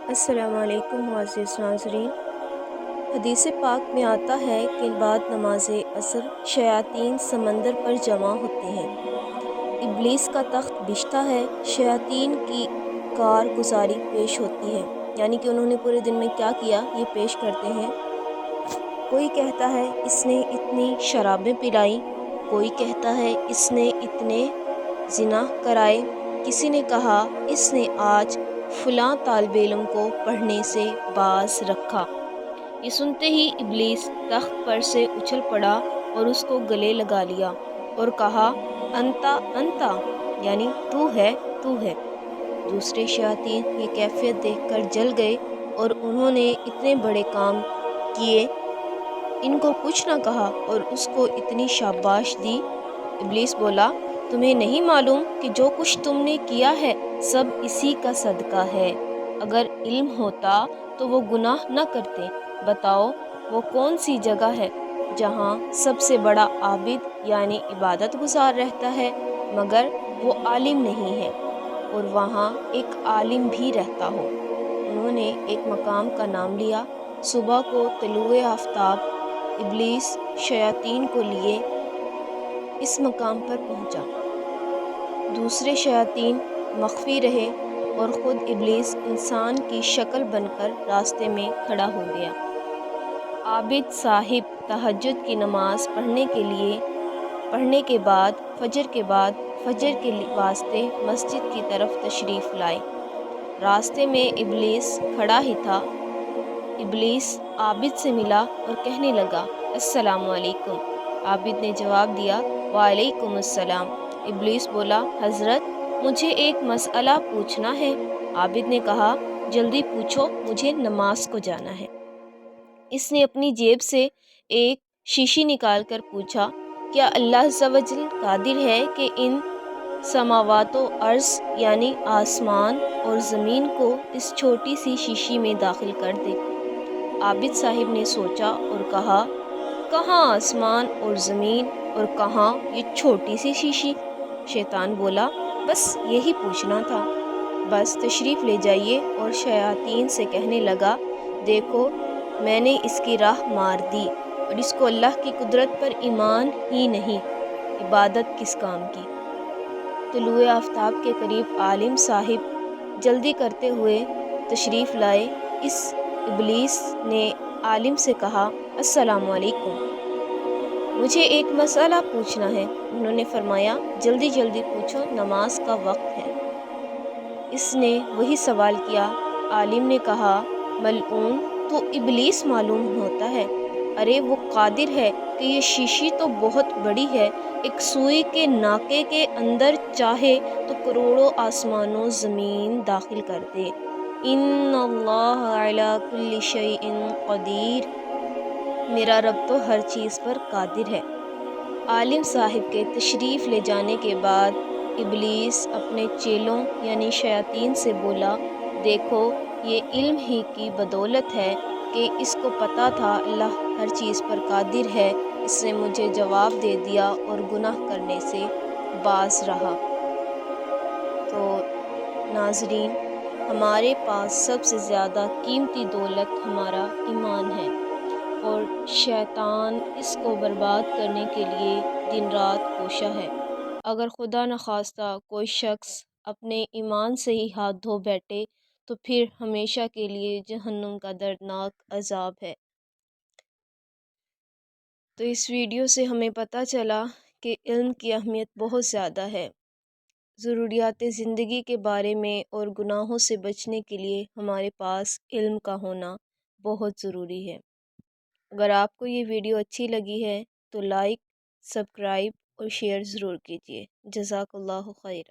السلام علیکم معزز ناظرین۔ حدیث پاک میں آتا ہے کہ بعد نماز عصر شیاطین سمندر پر جمع ہوتے ہیں، ابلیس کا تخت بچھتا ہے، شیاطین کی کارگزاری پیش ہوتی ہے، یعنی کہ انہوں نے پورے دن میں کیا کیا یہ پیش کرتے ہیں۔ کوئی کہتا ہے اس نے اتنی شرابیں پلائیں، کوئی کہتا ہے اس نے اتنے زنا کرائے، کسی نے کہا اس نے آج فلاں طالب علم کو پڑھنے سے باز رکھا۔ یہ سنتے ہی ابلیس تخت پر سے اچھل پڑا اور اس کو گلے لگا لیا اور کہا انتا انتا، یعنی تو ہے تو ہے۔ دوسرے شیاطین یہ کیفیت دیکھ کر جل گئے اور انہوں نے اتنے بڑے کام کیے، ان کو کچھ نہ کہا اور اس کو اتنی شاباش دی۔ ابلیس بولا تمہیں نہیں معلوم کہ جو کچھ تم نے کیا ہے سب اسی کا صدقہ ہے، اگر علم ہوتا تو وہ گناہ نہ کرتے۔ بتاؤ وہ کون سی جگہ ہے جہاں سب سے بڑا عابد یعنی عبادت گزار رہتا ہے مگر وہ عالم نہیں ہے، اور وہاں ایک عالم بھی رہتا ہو۔ انہوں نے ایک مقام کا نام لیا۔ صبح کو طلوع آفتاب ابلیس شیاطین کو لیے اس مقام پر پہنچا۔ دوسرے شیاطین مخفی رہے اور خود ابلیس انسان کی شکل بن کر راستے میں کھڑا ہو گیا۔ عابد صاحب تہجد کی نماز پڑھنے کے بعد فجر کے واسطے مسجد کی طرف تشریف لائے۔ راستے میں ابلیس کھڑا ہی تھا۔ ابلیس عابد سے ملا اور کہنے لگا السلام علیکم۔ عابد نے جواب دیا وعلیکم السلام۔ ابلیس بولا حضرت مجھے ایک مسئلہ پوچھنا ہے۔ عابد نے کہا جلدی پوچھو، مجھے نماز کو جانا ہے۔ اس نے اپنی جیب سے ایک شیشی نکال کر پوچھا کیا اللہ عز و جل قادر ہے کہ ان سماوات و ارض یعنی آسمان اور زمین کو اس چھوٹی سی شیشی میں داخل کر دے؟ عابد صاحب نے سوچا اور کہا کہاں آسمان اور زمین اور کہاں یہ چھوٹی سی شیشی؟ شیطان بولا بس یہی پوچھنا تھا، بس تشریف لے جائیے۔ اور شیاطین سے کہنے لگا دیکھو میں نے اس کی راہ مار دی اور اس کو اللہ کی قدرت پر ایمان ہی نہیں، عبادت کس کام کی؟ طلوع آفتاب کے قریب عالم صاحب جلدی کرتے ہوئے تشریف لائے۔ اس ابلیس نے عالم سے کہا السلام علیکم، مجھے ایک مسئلہ پوچھنا ہے۔ انہوں نے فرمایا جلدی جلدی پوچھو، نماز کا وقت ہے۔ اس نے وہی سوال کیا۔ عالم نے کہا ملعون تو ابلیس معلوم ہوتا ہے، ارے وہ قادر ہے کہ یہ شیشی تو بہت بڑی ہے، ایک سوئی کے ناکے کے اندر چاہے تو کروڑوں آسمان و زمین داخل کر دے۔ ان اللہ علی کل شیء قدیر، میرا رب تو ہر چیز پر قادر ہے۔ عالم صاحب کے تشریف لے جانے کے بعد ابلیس اپنے چیلوں یعنی شیاطین سے بولا دیکھو یہ علم ہی کی بدولت ہے کہ اس کو پتہ تھا اللہ ہر چیز پر قادر ہے، اس نے مجھے جواب دے دیا اور گناہ کرنے سے باز رہا۔ تو ناظرین، ہمارے پاس سب سے زیادہ قیمتی دولت ہمارا ایمان ہے، اور شیطان اس کو برباد کرنے کے لیے دن رات کوشاں ہے۔ اگر خدا نخواستہ کوئی شخص اپنے ایمان سے ہی ہاتھ دھو بیٹھے تو پھر ہمیشہ کے لیے جہنم کا دردناک عذاب ہے۔ تو اس ویڈیو سے ہمیں پتہ چلا کہ علم کی اہمیت بہت زیادہ ہے۔ ضروریات زندگی کے بارے میں اور گناہوں سے بچنے کے لیے ہمارے پاس علم کا ہونا بہت ضروری ہے۔ اگر آپ کو یہ ویڈیو اچھی لگی ہے تو لائک، سبسکرائب اور شیئر ضرور کیجیے۔ جزاک اللہ خیر۔